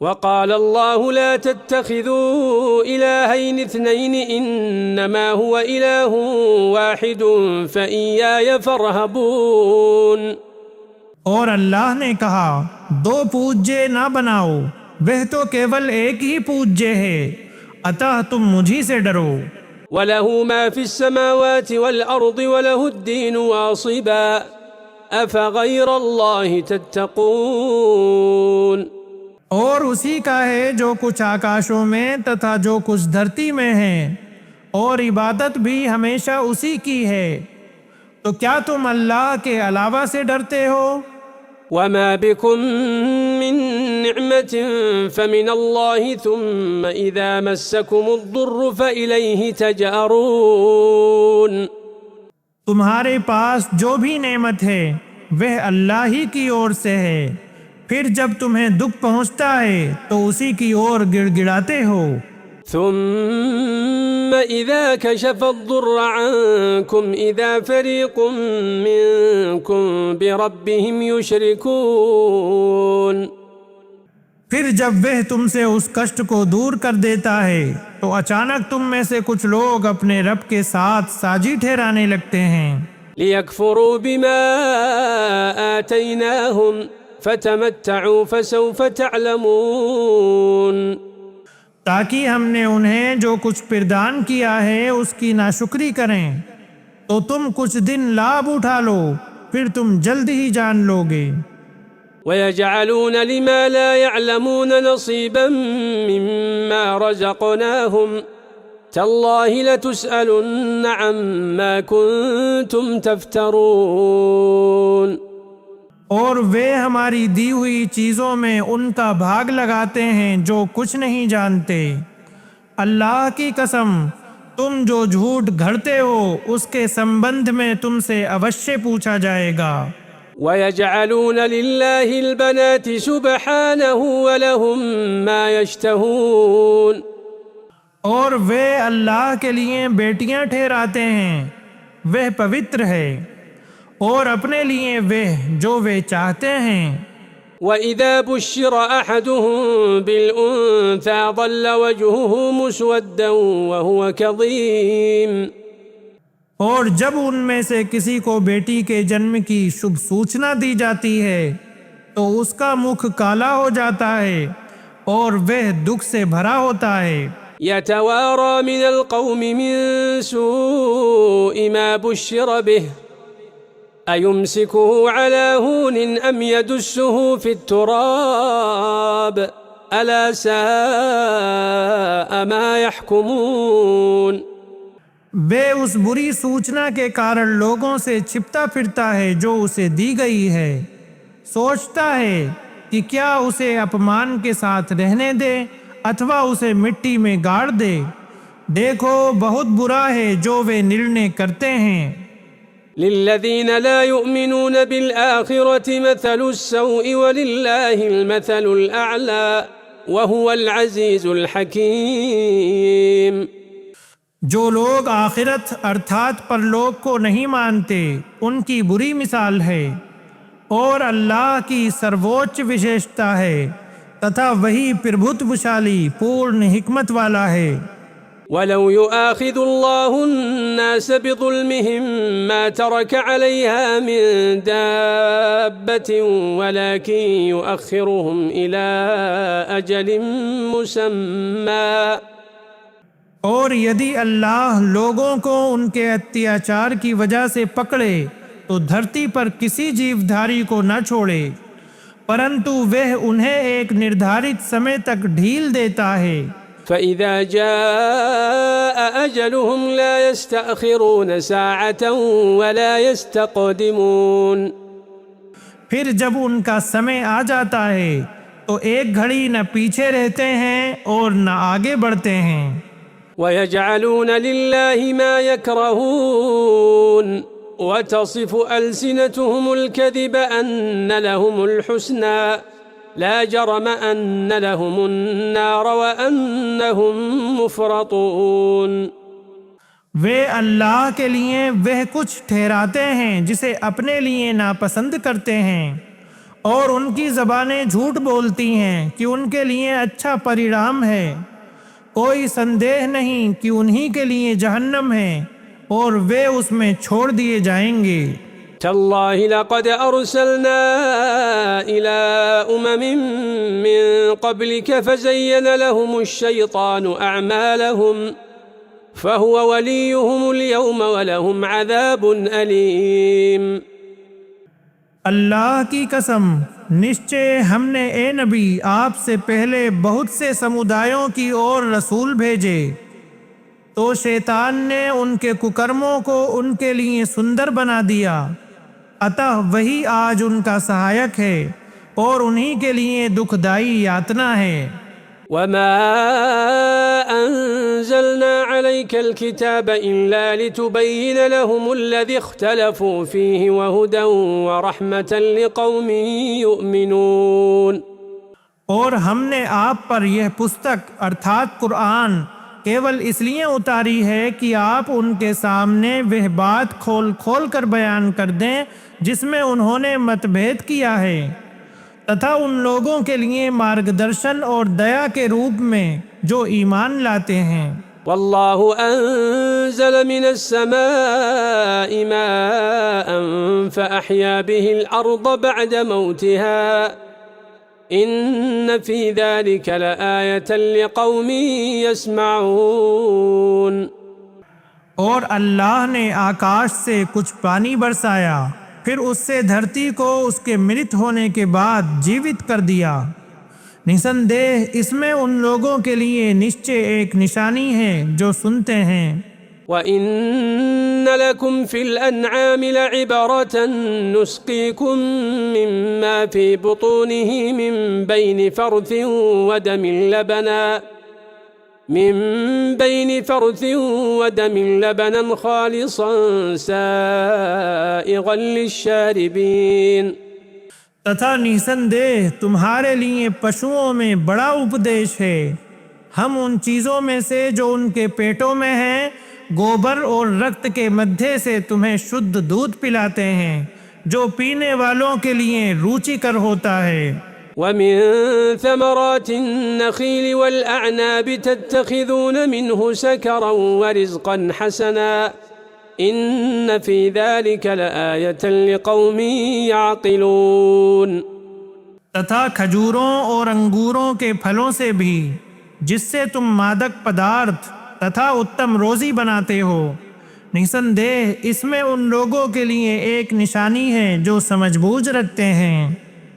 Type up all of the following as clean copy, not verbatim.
वक़ाल अल्लाहु ला तत्तखिज़ू इलाहैन इत्नैन इन्नमा हुवा इलाहुन वाहिदुन फ़इय्याय फ़र्हबून। और अल्लाह ने कहा, दो पूज्य ना बनाओ, वह तो केवल एक ही पूज्य है, अतः तुम मुझी से डरो। वलहु मा फ़िस्समावाति वल अर्दि वलहुद्दीनु वासिबा अफ़ग़ैरल्लाहि तत्तक़ून। और उसी का है जो कुछ आकाशों में तथा जो कुछ धरती में है, और इबादत भी हमेशा उसी की है, तो क्या तुम अल्लाह के अलावा से डरते हो? वमा बिकुम मिन निअमतिन फमिनल्लाहि थुम्मा इज़ा मस्सकुमुद्दुर्रु फइलैहि तजअरून। तुम्हारे पास जो भी नेमत है वह अल्लाह ही की ओर से है, फिर जब तुम्हें दुख पहुंचता है तो उसी की ओर गिड़गिड़ाते हो। थुम्मा इज़ा कशफ़द्दुर्र अन्कुम इज़ा फ़रीक़ुम मिनकुम बिरब्बिहिम युशरिकून। फिर जब वह तुमसे उस कष्ट को दूर कर देता है तो अचानक तुम में से कुछ लोग अपने रब के साथ साजी ठहराने लगते हैं। लियकफ़ुरू बिमा आतैनाहुम फ़तमत्तऊ फ़सौफ़ तअलमून। ताकि हमने उन्हें जो कुछ प्रदान किया है उसकी नाशुक्री करें, तो तुम कुछ दिन लाभ उठा लो, फिर तुम जल्द ही जान लोगे। वयजअलून लिमा ला यअलमून नसीबन मिम्मा रज़क़नाहुम तल्लाहि लतुसअलुन्न अम्मा कुन्तुम तफ्तरून। और वे हमारी दी हुई चीज़ों में उनका भाग लगाते हैं जो कुछ नहीं जानते। अल्लाह की कसम, तुम जो झूठ घड़ते हो उसके संबंध में तुमसे अवश्य पूछा जाएगा। वयजअलून लिल्लाहिल बनाति सुब्हानहु वलहुम मा यश्तहून। और वे अल्लाह के लिए बेटियां ठहराते हैं, वह पवित्र है, और अपने लिए वह जो वे चाहते हैं। वइज़ा बुश्शिर अहदुहुम बिलउन्सा ज़ल्ल वजहुहु मुस्वद्दन वहुव कज़ीम। और जब उनमें से किसी को बेटी के जन्म की शुभ सूचना दी जाती है तो उसका मुख काला हो जाता है और वह दुख से भरा होता है। यतवारा मिनल कौमि मिन सूइ मा बुश्शिर बिह अयुम्सिकुहु अला हूनिन अम यदुस्सुहु फित्तुराब अला साअ मा यहकुमून। वे उस बुरी सूचना के कारण लोगों से छिपता फिरता है जो उसे दी गई है, सोचता है कि क्या उसे अपमान के साथ रहने दे अथवा उसे मिट्टी में गाड़ दे। देखो, बहुत बुरा है जो वे निर्णय करते हैं। लिल्लज़ीन ला युमिनून बिल आखिरति मसलुस सौइ वलिल्लाहिल मसलुल अअला वहुवल अज़ीज़ुल हकीम। जो लोग आखिरत अर्थात परलोक को नहीं मानते उनकी बुरी मिसाल है, और अल्लाह की सर्वोच्च विशेषता है तथा वही प्रभुत्वशाली पूर्ण हिकमत वाला है। वलौ युआखिदुल्लाहु अन्नास बिज़ुल्मिहिम मा तरक अलैहा मिन दाब्बतिन वलाकिन युअख्खिरुहुम इला अजलिन मुसम्मा। और यदि अल्लाह लोगों को उनके अत्याचार की वजह से पकड़े तो धरती पर किसी जीवधारी को न छोड़े, परंतु वह उन्हें एक निर्धारित समय तक ढील देता है। फ़इज़ा जाअ अजलुहुम ला यस्तअखिरून साअतन वला यस्तक़दिमून। फिर जब उनका समय आ जाता है तो एक घड़ी न पीछे रहते हैं और न आगे बढ़ते हैं। वयजअलून लिल्लाहि मा यकरहून वतसिफ़ु अल्सिनतुहुमुल कज़िब अन्न लहुमुल हुस्ना ला जरम अन्न लहुमुन नार व अन्नहुम मुफ़रतून। वे अल्लाह के लिए वह कुछ ठहराते हैं जिसे अपने लिए नापसंद करते हैं, और उनकी ज़बानें झूठ बोलती हैं कि उनके लिए अच्छा परिणाम है। कोई संदेह नहीं कि उन्हीं के लिए जहन्नम है और वे उसमें छोड़ दिए जाएंगे। تالله لقد أرسلنا إلى من قبلك فزين لهم الشيطان أعمالهم فهو وليهم اليوم ولهم عذاب أليم। अल्लाह की कसम, निश्चय हमने ए नबी आपसे पहले बहुत से समुदायों की ओर रसूल भेजे, तो शैतान ने उनके कुकर्मों को उनके लिए सुंदर बना दिया, अतः वही आज उनका सहायक है और उन्हीं के लिए दुखदाई यातना है। وما أنزلنا عليك الكتاب إلا لتبين لهم الذي اختلفوا فيه وهدى ورحمة لقوم يؤمنون। और हमने आप पर यह पुस्तक अर्थात कुरान केवल इसलिए उतारी है कि आप उनके सामने वह बात खोल खोल कर बयान कर दें जिसमें उन्होंने मतभेद किया है, तथा उन लोगों के लिए मार्गदर्शन और दया के रूप में जो ईमान लाते हैं। वल्लाहु अंज़ल मिनस समाई माअन फअहया बिहिल अर्द बअद मौतिहा इन्न फी ज़ालिका लआयतन लिक़ौमिन यस्मऊन। और अल्लाह ने आकाश से कुछ पानी बरसाया, फिर उससे धरती को उसके मृत होने के बाद जीवित कर दिया। निसंदेह इसमें उन लोगों के लिए निश्चय एक निशानी है जो सुनते हैं। वइन्न लकुम फिल अन्आमि लइबरतन नुस्कीकुम मिम्मा फी बुतूनिही मिन बैनि फर्थिन वदमिन लबनन खालिसन साइगन लिश्शारिबीन। तथा निसंदेह तुम्हारे लिए पशुओं में बड़ा उपदेश है। हम उन चीज़ों में से जो उनके पेटों में हैं, गोबर और रक्त के मध्य से तुम्हें शुद्ध दूध पिलाते हैं जो पीने वालों के लिए रुचिकर होता है। वमिन समरातिन नखील वल अअनाब तत्तखिज़ून मिन्हु सकरन व रिज़क़न हसना इन्न फी ज़ालिका लआयतन लिक़ौमिन याक़िलून। तथा खजूरों और अंगूरों के फलों से भी, जिससे तुम मादक पदार्थ तथा उत्तम रोजी बनाते हो, निसंदेह इसमें उन लोगों के लिए एक निशानी है जो समझबूझ रखते हैं।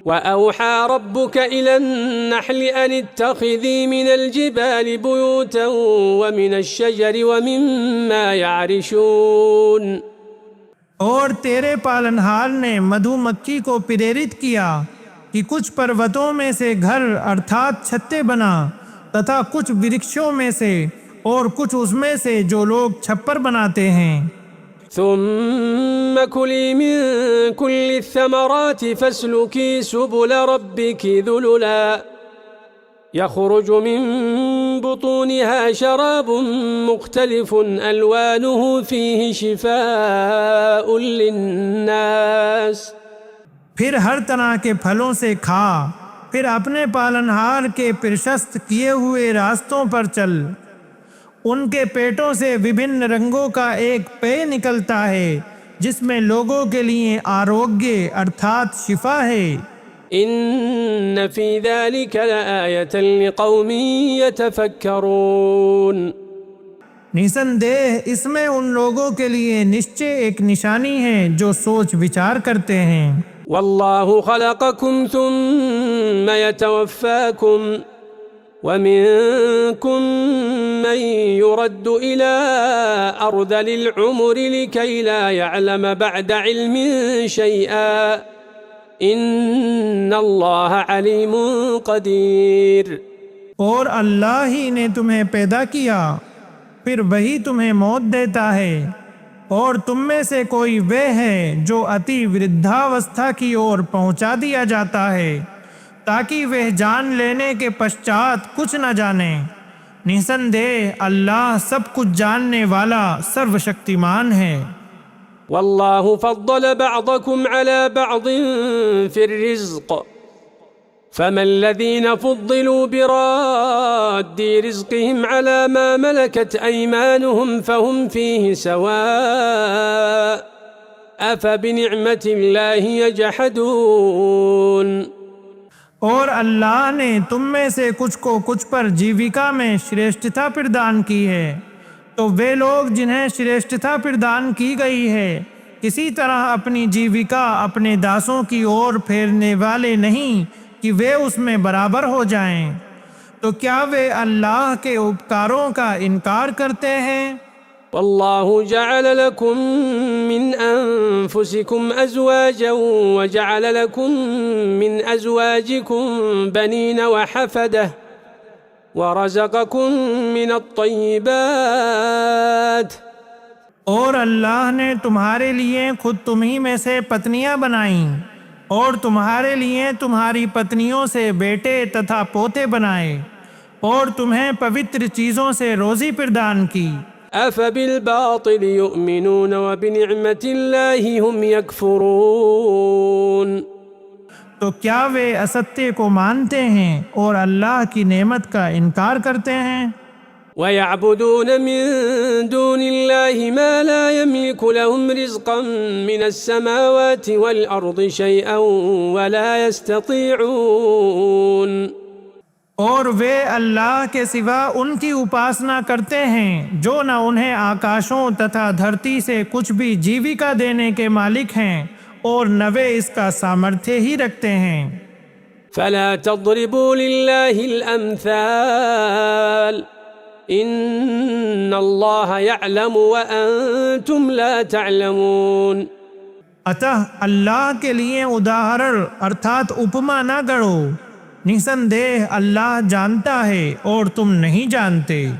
वअौहा रब्बुका इलन नहलि अन इत्तखिज़ी मिनल जिबालि बुयूतन व मिनश शजरि व मिम्मा यारिशून। और तेरे पालनहार ने मधुमक्खी को प्रेरित किया कि कुछ पर्वतों में से घर अर्थात छत्ते बना, तथा कुछ वृक्षों में से और कुछ उसमें से जो लोग छप्पर बनाते हैं। थुम्म कुली मिन कुल्लि थमराति फस्लुकी सुबुल रब्बिकी ज़ुलुला यख़रुजु मिन बुतूनिहा शराबुन मुख्तलिफुन अलवानुहु फ़ीहि शिफ़ाउन लिन्नास। फिर हर तरह के फलों से खा, फिर अपने पालनहार के प्रशस्त किए हुए रास्तों पर चल। उनके पेटों से विभिन्न रंगों का एक पेय निकलता है जिसमें लोगों के लिए आरोग्य अर्थात शिफा है। इन्न फी ज़ालिका लआयतन लिक़ौमिन यतफ़क्करून। निसंदेह इसमें उन लोगों के लिए निश्चय एक निशानी है जो सोच विचार करते हैं। वल्लाहु खलक़कुम सुम्मा यतवफ़्फ़ाकुम वमिनकुम मन युरद्दु इला अर्ज़लिल उम्रि लिकई ला यअलम बअद इल्मिन शैआ इन्नल्लाह अलीमुन क़दीर। और अल्लाह ही ने तुम्हें पैदा किया, फिर वही तुम्हें मौत देता है, और तुम में से कोई वे है जो अति वृद्धावस्था की ओर पहुंचा दिया जाता है ताकि वह जान लेने के पश्चात कुछ न जाने। निसंदेह अल्लाह सब कुछ जानने वाला सर्वशक्तिमान है। वल्लाहु फद्दल बअदकुम अला बअदिन फिर रिज़्क़ फमल्लज़ीन फुद्दिलू बिराद्दी रिज़्क़िहिम अला मा मलकत अयमानुहुम फहुम फ़ीहि सवाअ अफ़बिनिअमतिल्लाहि यजहदून। और अल्लाह ने तुम में से कुछ को कुछ पर जीविका में श्रेष्ठता प्रदान की है, तो वे लोग जिन्हें श्रेष्ठता प्रदान की गई है किसी तरह अपनी जीविका अपने दासों की ओर फेरने वाले नहीं कि वे उसमें बराबर हो जाएं। तो क्या वे अल्लाह के उपकारों का इनकार करते हैं? वल्लाहु जअल लकुम मिन अनफुसिकुम अज़वाजन व जअल लकुम मिन अज़वाजिकुम बनीन व हफ़दह व रज़क़कुम मिनत-तय्यिबात। और अल्लाह ने तुम्हारे लिए खुद तुम्ही में से पत्नियां बनाईं और तुम्हारे लिए तुम्हारी पत्नियों से बेटे तथा पोते बनाए और तुम्हें पवित्र चीज़ों से रोज़ी प्रदान की। अफ़बिल-बातिल युमिनून व बिनिअमतिल्लाहि हुम यकफ़ुरून। तो क्या वे असत्य को मानते हैं और अल्लाह की नेमत का इनकार करते हैं? वयअबुदून मिन दूनिल्लाहि मा ला यमलिकु लहुम रिज़्क़न मिनस-समावाति वल-अर्दि शैअन व ला यस्ततीऊन। और वे अल्लाह के सिवा उनकी उपासना करते हैं जो न उन्हें आकाशों तथा धरती से कुछ भी जीविका देने के मालिक हैं और न वे इसका सामर्थ्य ही रखते हैं। फला तज़रिबू लिल्लाहिल अम्साल इन्नल्लाह यअलमु व अंतुम ला तअलमून। अतः अल्लाह के लिए उदाहरण अर्थात उपमा न गढ़ो, निसंदेह अल्लाह जानता है और तुम नहीं जानते।